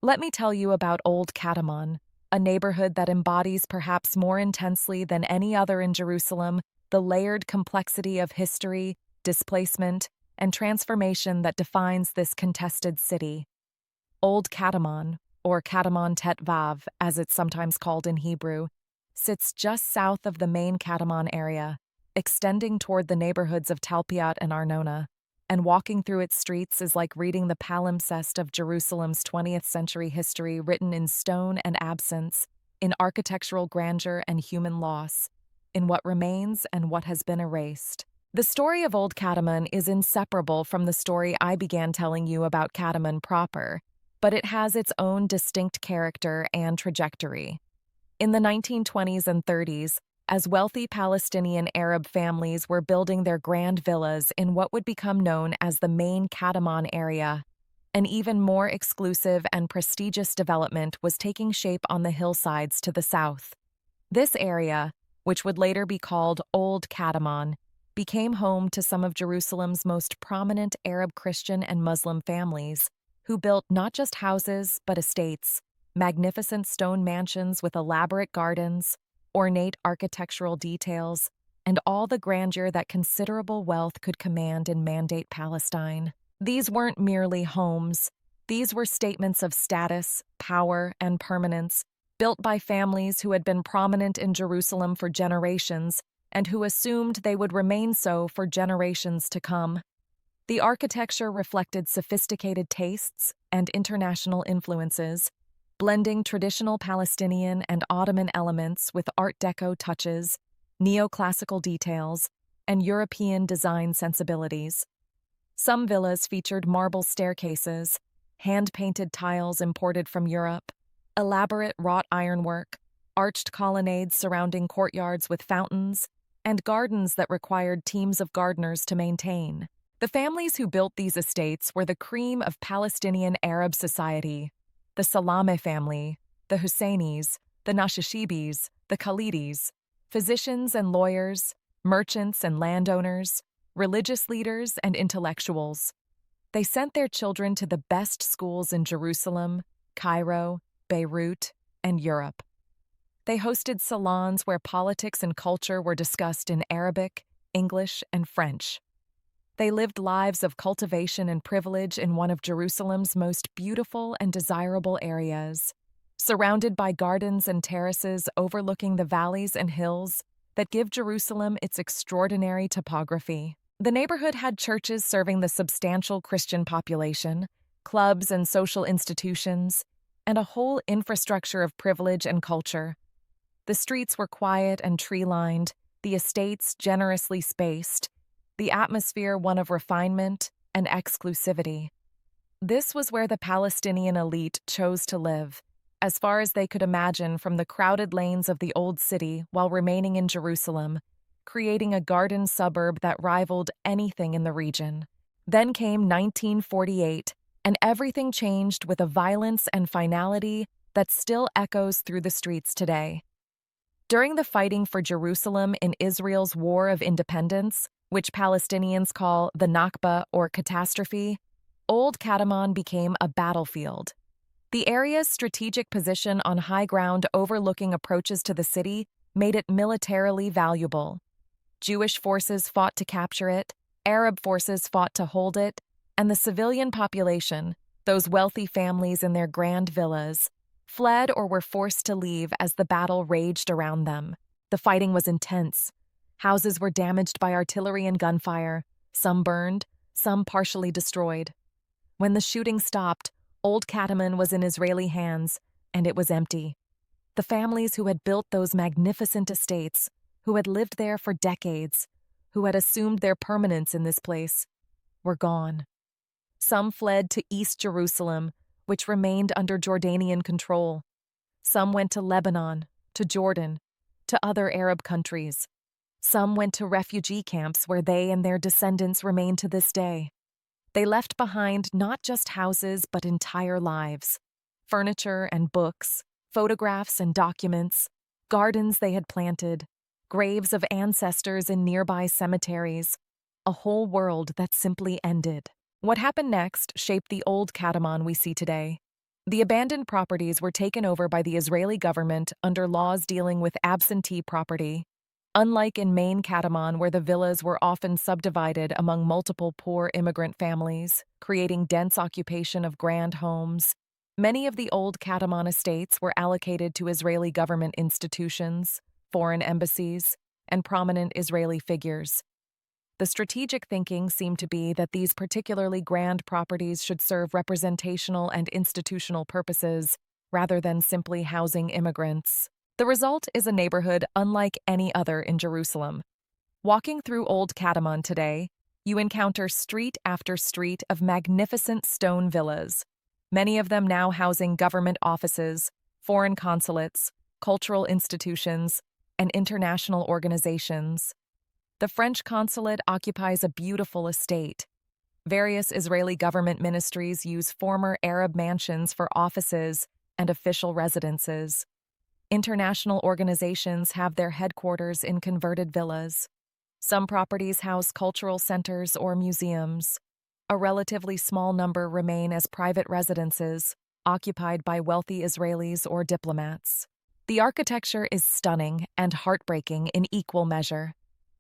Let me tell you about Old Katamon, a neighborhood that embodies perhaps more intensely than any other in Jerusalem the layered complexity of history, displacement, and transformation that defines this contested city. Old Katamon, or Katamon Tet Vav, as it's sometimes called in Hebrew, sits just south of the main Katamon area, extending toward the neighborhoods of Talpiot and Arnona, and walking through its streets is like reading the palimpsest of Jerusalem's 20th century history written in stone and absence, in architectural grandeur and human loss, in what remains and what has been erased. The story of Old Katamon is inseparable from the story I began telling you about Katamon proper, but it has its own distinct character and trajectory. In the 1920s and 30s, as wealthy Palestinian Arab families were building their grand villas in what would become known as the main Katamon area, an even more exclusive and prestigious development was taking shape on the hillsides to the south. This area, which would later be called Old Katamon, became home to some of Jerusalem's most prominent Arab Christian and Muslim families, who built not just houses but estates, magnificent stone mansions with elaborate gardens, ornate architectural details, and all the grandeur that considerable wealth could command in Mandate Palestine. These weren't merely homes. These were statements of status, power, and permanence, built by families who had been prominent in Jerusalem for generations and who assumed they would remain so for generations to come. The architecture reflected sophisticated tastes and international influences, blending traditional Palestinian and Ottoman elements with Art Deco touches, neoclassical details, and European design sensibilities. Some villas featured marble staircases, hand-painted tiles imported from Europe, elaborate wrought ironwork, arched colonnades surrounding courtyards with fountains, and gardens that required teams of gardeners to maintain. The families who built these estates were the cream of Palestinian Arab society: the Salame family, the Husseinis, the Nashashibis, the Khalidis, physicians and lawyers, merchants and landowners, religious leaders and intellectuals. They sent their children to the best schools in Jerusalem, Cairo, Beirut, and Europe. They hosted salons where politics and culture were discussed in Arabic, English, and French. They lived lives of cultivation and privilege in one of Jerusalem's most beautiful and desirable areas, surrounded by gardens and terraces overlooking the valleys and hills that give Jerusalem its extraordinary topography. The neighborhood had churches serving the substantial Christian population, clubs and social institutions, and a whole infrastructure of privilege and culture. The streets were quiet and tree-lined, the estates generously spaced, the atmosphere one of refinement and exclusivity. This was where the Palestinian elite chose to live, as far as they could imagine from the crowded lanes of the Old City while remaining in Jerusalem, creating a garden suburb that rivaled anything in the region. Then came 1948, and everything changed with a violence and finality that still echoes through the streets today. During the fighting for Jerusalem in Israel's War of Independence, which Palestinians call the Nakba or catastrophe, Old Katamon became a battlefield. The area's strategic position on high ground overlooking approaches to the city made it militarily valuable. Jewish forces fought to capture it, Arab forces fought to hold it, and the civilian population, those wealthy families in their grand villas, fled or were forced to leave as the battle raged around them. The fighting was intense. Houses were damaged by artillery and gunfire, some burned, some partially destroyed. When the shooting stopped, Old Katamon was in Israeli hands, and it was empty. The families who had built those magnificent estates, who had lived there for decades, who had assumed their permanence in this place, were gone. Some fled to East Jerusalem, which remained under Jordanian control. Some went to Lebanon, to Jordan, to other Arab countries. Some went to refugee camps where they and their descendants remain to this day. They left behind not just houses but entire lives, furniture and books, photographs and documents, gardens they had planted, graves of ancestors in nearby cemeteries, a whole world that simply ended. What happened next shaped the Old Katamon we see today. The abandoned properties were taken over by the Israeli government under laws dealing with absentee property. Unlike in main Katamon, where the villas were often subdivided among multiple poor immigrant families, creating dense occupation of grand homes, many of the old Katamon estates were allocated to Israeli government institutions, foreign embassies, and prominent Israeli figures. The strategic thinking seemed to be that these particularly grand properties should serve representational and institutional purposes rather than simply housing immigrants. The result is a neighborhood unlike any other in Jerusalem. Walking through Old Katamon today, you encounter street after street of magnificent stone villas, many of them now housing government offices, foreign consulates, cultural institutions, and international organizations. The French consulate occupies a beautiful estate. Various Israeli government ministries use former Arab mansions for offices and official residences. International organizations have their headquarters in converted villas. Some properties house cultural centers or museums. A relatively small number remain as private residences, occupied by wealthy Israelis or diplomats. The architecture is stunning and heartbreaking in equal measure.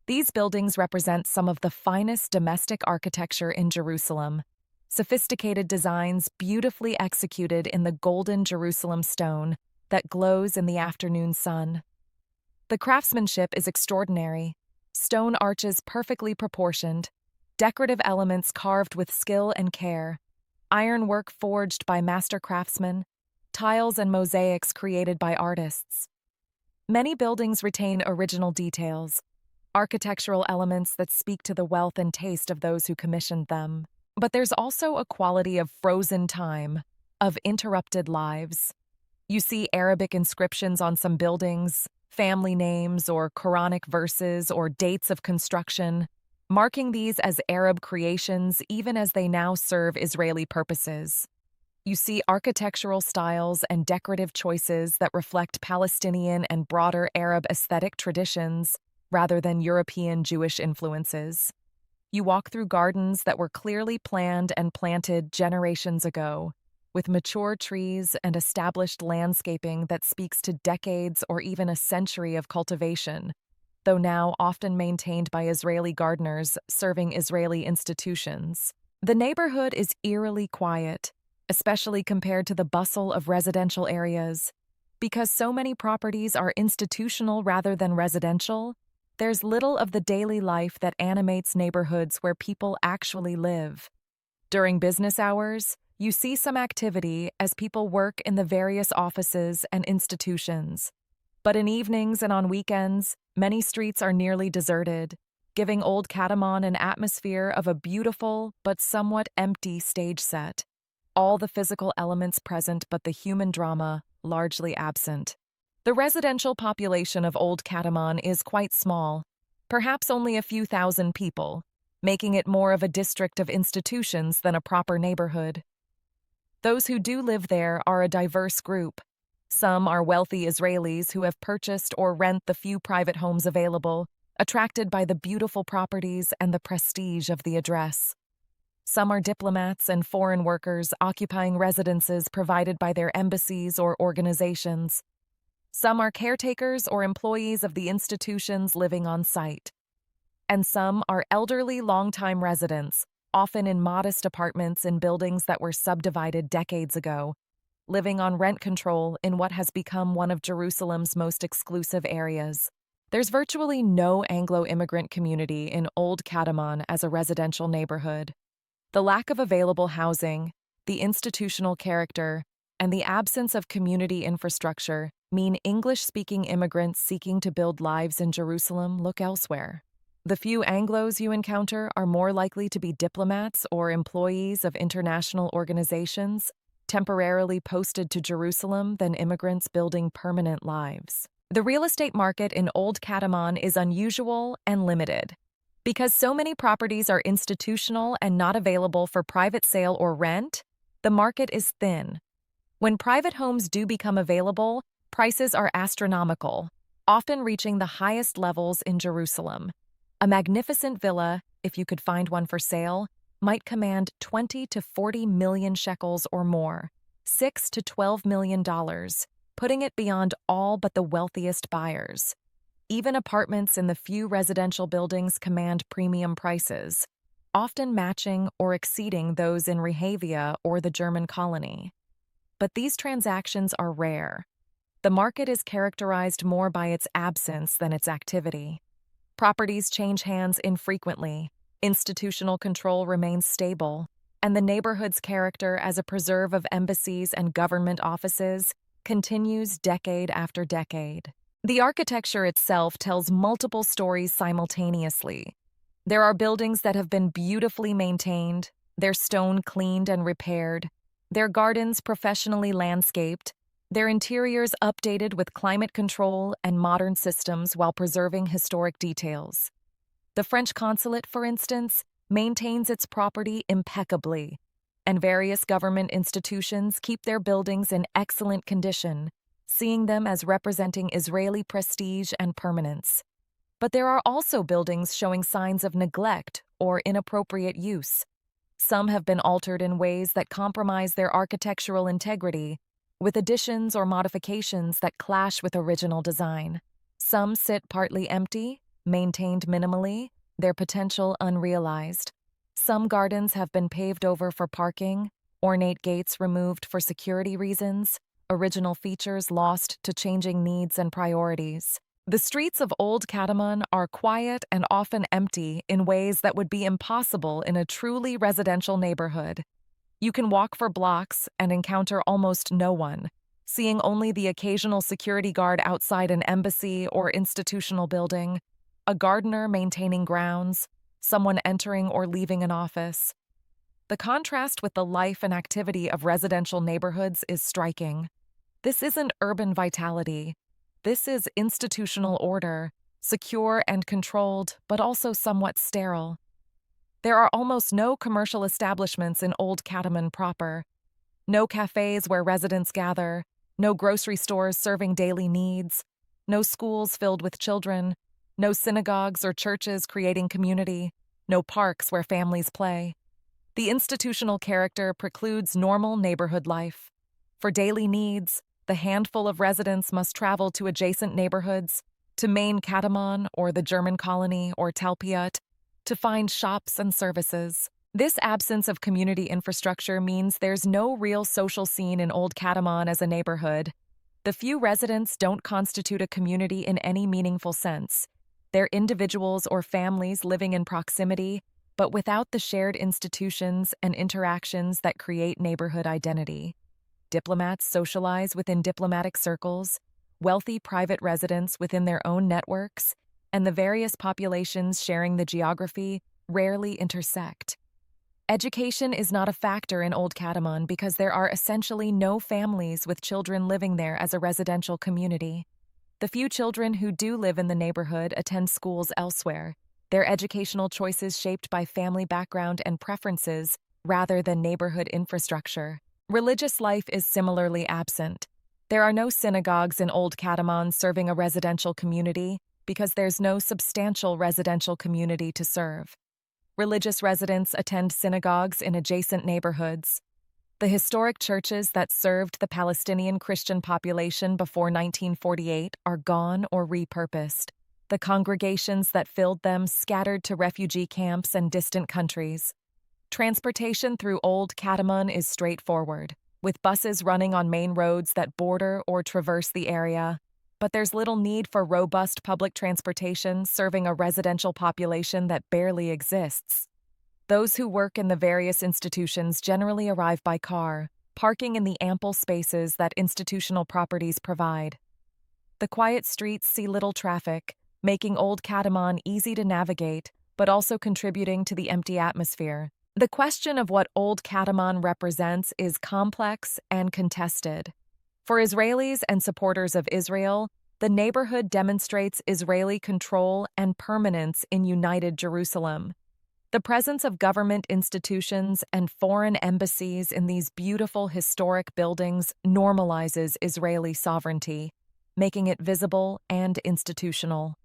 These buildings represent some of the finest domestic architecture in Jerusalem. Sophisticated designs beautifully executed in the golden Jerusalem stone that glows in the afternoon sun. The craftsmanship is extraordinary. Stone arches perfectly proportioned, decorative elements carved with skill and care, ironwork forged by master craftsmen, tiles and mosaics created by artists. Many buildings retain original details, architectural elements that speak to the wealth and taste of those who commissioned them. But there's also a quality of frozen time, of interrupted lives. You see Arabic inscriptions on some buildings, family names or Quranic verses or dates of construction, marking these as Arab creations even as they now serve Israeli purposes. You see architectural styles and decorative choices that reflect Palestinian and broader Arab aesthetic traditions rather than European Jewish influences. You walk through gardens that were clearly planned and planted generations ago, with mature trees and established landscaping that speaks to decades or even a century of cultivation, though now often maintained by Israeli gardeners serving Israeli institutions. The neighborhood is eerily quiet, especially compared to the bustle of residential areas. Because so many properties are institutional rather than residential, there's little of the daily life that animates neighborhoods where people actually live. During business hours, you see some activity as people work in the various offices and institutions. But in evenings and on weekends, many streets are nearly deserted, giving Old Katamon an atmosphere of a beautiful but somewhat empty stage set. All the physical elements present but the human drama largely absent. The residential population of Old Katamon is quite small, perhaps only a few thousand people, making it more of a district of institutions than a proper neighborhood. Those who do live there are a diverse group. Some are wealthy Israelis who have purchased or rent the few private homes available, attracted by the beautiful properties and the prestige of the address. Some are diplomats and foreign workers occupying residences provided by their embassies or organizations. Some are caretakers or employees of the institutions living on site. And some are elderly longtime residents, often in modest apartments in buildings that were subdivided decades ago, living on rent control in what has become one of Jerusalem's most exclusive areas. There's virtually no Anglo immigrant community in Old Katamon as a residential neighborhood. The lack of available housing, the institutional character, and the absence of community infrastructure mean English-speaking immigrants seeking to build lives in Jerusalem look elsewhere. The few Anglos you encounter are more likely to be diplomats or employees of international organizations temporarily posted to Jerusalem than immigrants building permanent lives. The real estate market in Old Katamon is unusual and limited. Because so many properties are institutional and not available for private sale or rent, the market is thin. When private homes do become available, prices are astronomical, often reaching the highest levels in Jerusalem. A magnificent villa, if you could find one for sale, might command 20 to 40 million shekels or more, $6 to $12 million, putting it beyond all but the wealthiest buyers. Even apartments in the few residential buildings command premium prices, often matching or exceeding those in Rehavia or the German colony. But these transactions are rare. The market is characterized more by its absence than its activity. Properties change hands infrequently, institutional control remains stable, and the neighborhood's character as a preserve of embassies and government offices continues decade after decade. The architecture itself tells multiple stories simultaneously. There are buildings that have been beautifully maintained, their stone cleaned and repaired, their gardens professionally landscaped, their interiors updated with climate control and modern systems while preserving historic details. The French consulate, for instance, maintains its property impeccably, and various government institutions keep their buildings in excellent condition, seeing them as representing Israeli prestige and permanence. But there are also buildings showing signs of neglect or inappropriate use. Some have been altered in ways that compromise their architectural integrity, with additions or modifications that clash with original design. Some sit partly empty, maintained minimally, their potential unrealized. Some gardens have been paved over for parking, ornate gates removed for security reasons, original features lost to changing needs and priorities. The streets of Old Katamon are quiet and often empty in ways that would be impossible in a truly residential neighborhood. You can walk for blocks and encounter almost no one, seeing only the occasional security guard outside an embassy or institutional building, a gardener maintaining grounds, someone entering or leaving an office. The contrast with the life and activity of residential neighborhoods is striking. This isn't urban vitality. This is institutional order, secure and controlled, but also somewhat sterile. There are almost no commercial establishments in Old Katamon proper. No cafes where residents gather, no grocery stores serving daily needs, no schools filled with children, no synagogues or churches creating community, no parks where families play. The institutional character precludes normal neighborhood life. For daily needs, the handful of residents must travel to adjacent neighborhoods, to main Katamon or the German colony or Talpiot, to find shops and services. This absence of community infrastructure means there's no real social scene in Old Katamon as a neighborhood. The few residents don't constitute a community in any meaningful sense. They're individuals or families living in proximity, but without the shared institutions and interactions that create neighborhood identity. Diplomats socialize within diplomatic circles, wealthy private residents within their own networks, and the various populations sharing the geography rarely intersect. Education is not a factor in Old Katamon because there are essentially no families with children living there as a residential community. The few children who do live in the neighborhood attend schools elsewhere, their educational choices shaped by family background and preferences rather than neighborhood infrastructure. Religious life is similarly absent. There are no synagogues in Old Katamon serving a residential community because there's no substantial residential community to serve. Religious residents attend synagogues in adjacent neighborhoods. The historic churches that served the Palestinian Christian population before 1948 are gone or repurposed. The congregations that filled them scattered to refugee camps and distant countries. Transportation through Old Katamon is straightforward, with buses running on main roads that border or traverse the area. But there's little need for robust public transportation serving a residential population that barely exists. Those who work in the various institutions generally arrive by car, parking in the ample spaces that institutional properties provide. The quiet streets see little traffic, making Old Katamon easy to navigate, but also contributing to the empty atmosphere. The question of what Old Katamon represents is complex and contested. For Israelis and supporters of Israel, the neighborhood demonstrates Israeli control and permanence in united Jerusalem. The presence of government institutions and foreign embassies in these beautiful historic buildings normalizes Israeli sovereignty, making it visible and institutional.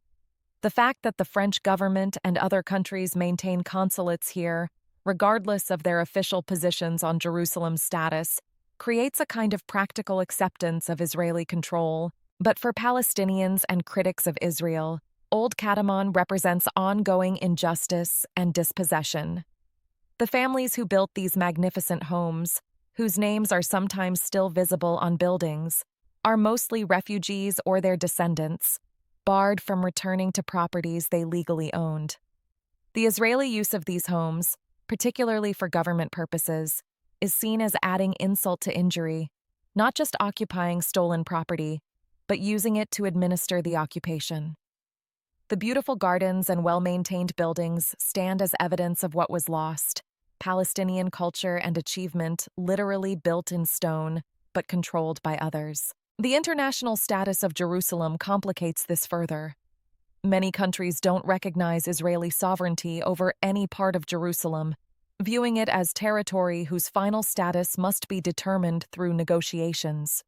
The fact that the French government and other countries maintain consulates here, regardless of their official positions on Jerusalem's status, creates a kind of practical acceptance of Israeli control. But for Palestinians and critics of Israel, Old Katamon represents ongoing injustice and dispossession. The families who built these magnificent homes, whose names are sometimes still visible on buildings, are mostly refugees or their descendants, barred from returning to properties they legally owned. The Israeli use of these homes, particularly for government purposes, is seen as adding insult to injury, not just occupying stolen property, but using it to administer the occupation. The beautiful gardens and well-maintained buildings stand as evidence of what was lost: Palestinian culture and achievement literally built in stone, but controlled by others. The international status of Jerusalem complicates this further. Many countries don't recognize Israeli sovereignty over any part of Jerusalem, viewing it as territory whose final status must be determined through negotiations.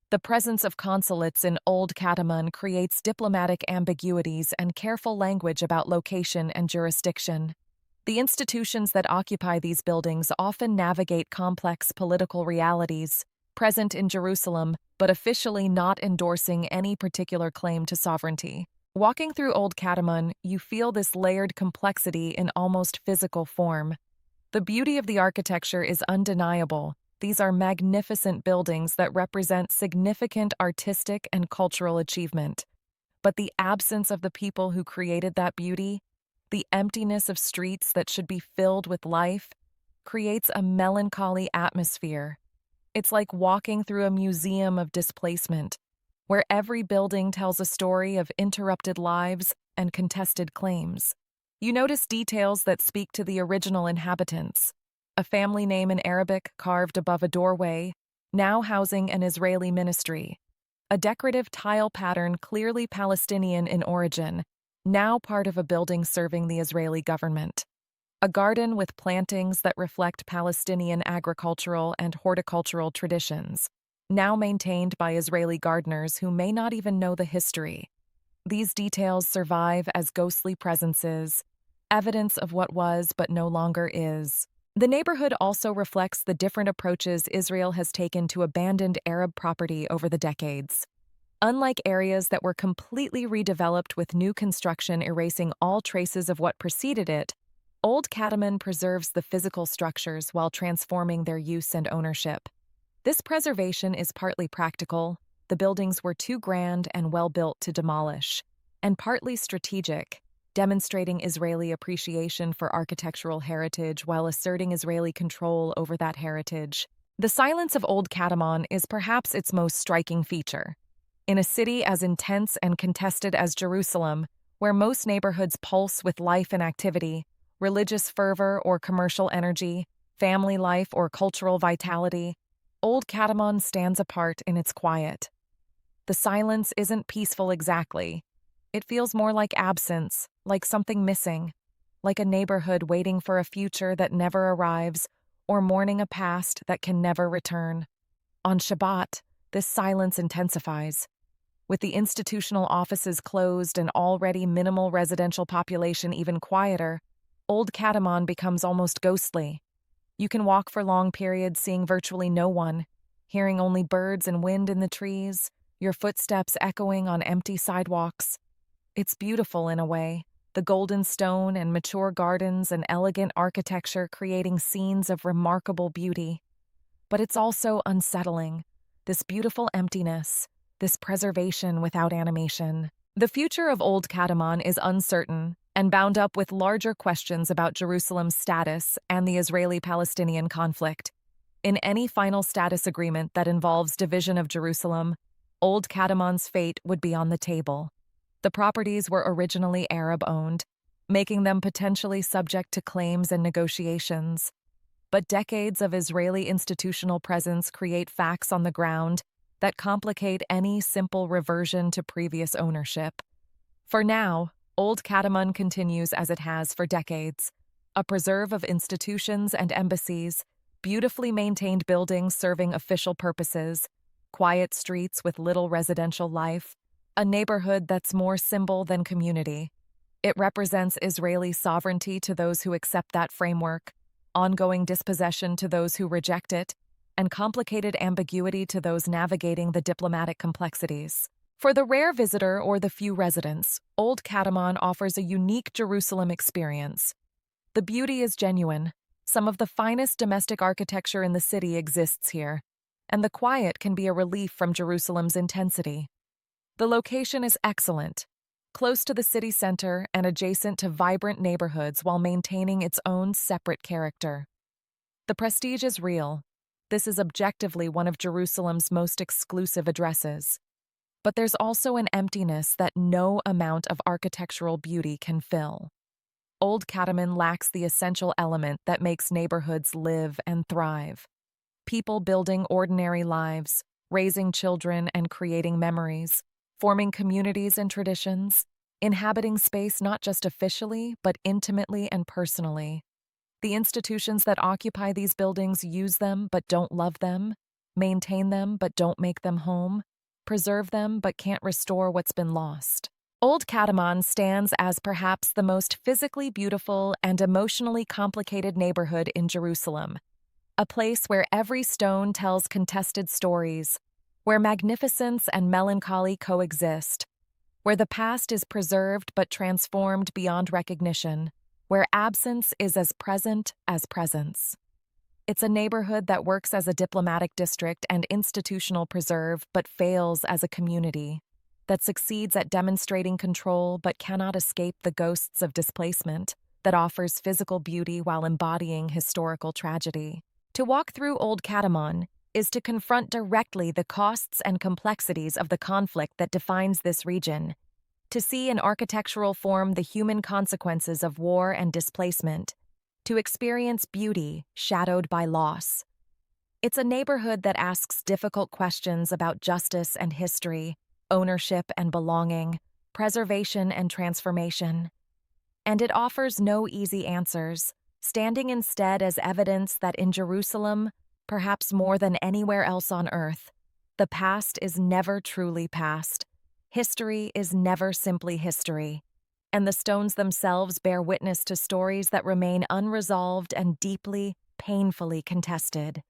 The presence of consulates in Old Katamon creates diplomatic ambiguities and careful language about location and jurisdiction. The institutions that occupy these buildings often navigate complex political realities, present in Jerusalem, but officially not endorsing any particular claim to sovereignty. Walking through Old Katamon, you feel this layered complexity in almost physical form. The beauty of the architecture is undeniable. These are magnificent buildings that represent significant artistic and cultural achievement. But the absence of the people who created that beauty, the emptiness of streets that should be filled with life, creates a melancholy atmosphere. It's like walking through a museum of displacement, where every building tells a story of interrupted lives and contested claims. You notice details that speak to the original inhabitants: a family name in Arabic carved above a doorway, now housing an Israeli ministry; a decorative tile pattern clearly Palestinian in origin, now part of a building serving the Israeli government; a garden with plantings that reflect Palestinian agricultural and horticultural traditions, now maintained by Israeli gardeners who may not even know the history. These details survive as ghostly presences, evidence of what was but no longer is. The neighborhood also reflects the different approaches Israel has taken to abandoned Arab property over the decades. Unlike areas that were completely redeveloped with new construction erasing all traces of what preceded it, Old Katamon preserves the physical structures while transforming their use and ownership. This preservation is partly practical — the buildings were too grand and well-built to demolish — and partly strategic, demonstrating Israeli appreciation for architectural heritage while asserting Israeli control over that heritage. The silence of Old Katamon is perhaps its most striking feature. In a city as intense and contested as Jerusalem, where most neighborhoods pulse with life and activity, religious fervor or commercial energy, family life or cultural vitality, Old Katamon stands apart in its quiet. The silence isn't peaceful exactly. It feels more like absence, like something missing, like a neighborhood waiting for a future that never arrives, or mourning a past that can never return. On Shabbat, this silence intensifies. With the institutional offices closed and already minimal residential population even quieter, Old Katamon becomes almost ghostly. You can walk for long periods seeing virtually no one, hearing only birds and wind in the trees, your footsteps echoing on empty sidewalks. It's beautiful in a way, the golden stone and mature gardens and elegant architecture creating scenes of remarkable beauty. But it's also unsettling, this beautiful emptiness, this preservation without animation. The future of Old Katamon is uncertain and bound up with larger questions about Jerusalem's status and the Israeli-Palestinian conflict. In any final status agreement that involves division of Jerusalem, Old Katamon's fate would be on the table. The properties were originally Arab-owned, making them potentially subject to claims and negotiations. But decades of Israeli institutional presence create facts on the ground that complicate any simple reversion to previous ownership. For now, Old Katamon continues as it has for decades, a preserve of institutions and embassies, beautifully maintained buildings serving official purposes, quiet streets with little residential life, a neighborhood that's more symbol than community. It represents Israeli sovereignty to those who accept that framework, ongoing dispossession to those who reject it, and complicated ambiguity to those navigating the diplomatic complexities. For the rare visitor or the few residents, Old Katamon offers a unique Jerusalem experience. The beauty is genuine. Some of the finest domestic architecture in the city exists here, and the quiet can be a relief from Jerusalem's intensity. The location is excellent, close to the city center and adjacent to vibrant neighborhoods while maintaining its own separate character. The prestige is real. This is objectively one of Jerusalem's most exclusive addresses. But there's also an emptiness that no amount of architectural beauty can fill. Old Katamon lacks the essential element that makes neighborhoods live and thrive. People building ordinary lives, raising children and creating memories, forming communities and traditions, inhabiting space not just officially, but intimately and personally. The institutions that occupy these buildings use them but don't love them, maintain them but don't make them home, preserve them but can't restore what's been lost. Old Katamon stands as perhaps the most physically beautiful and emotionally complicated neighborhood in Jerusalem, a place where every stone tells contested stories, where magnificence and melancholy coexist, where the past is preserved but transformed beyond recognition, where absence is as present as presence. It's a neighborhood that works as a diplomatic district and institutional preserve but fails as a community, that succeeds at demonstrating control but cannot escape the ghosts of displacement, that offers physical beauty while embodying historical tragedy. To walk through Old Katamon is to confront directly the costs and complexities of the conflict that defines this region, to see in architectural form the human consequences of war and displacement, to experience beauty shadowed by loss. It's a neighborhood that asks difficult questions about justice and history, ownership and belonging, preservation and transformation. And it offers no easy answers, standing instead as evidence that in Jerusalem, perhaps more than anywhere else on earth, the past is never truly past. History is never simply history, and the stones themselves bear witness to stories that remain unresolved and deeply, painfully contested.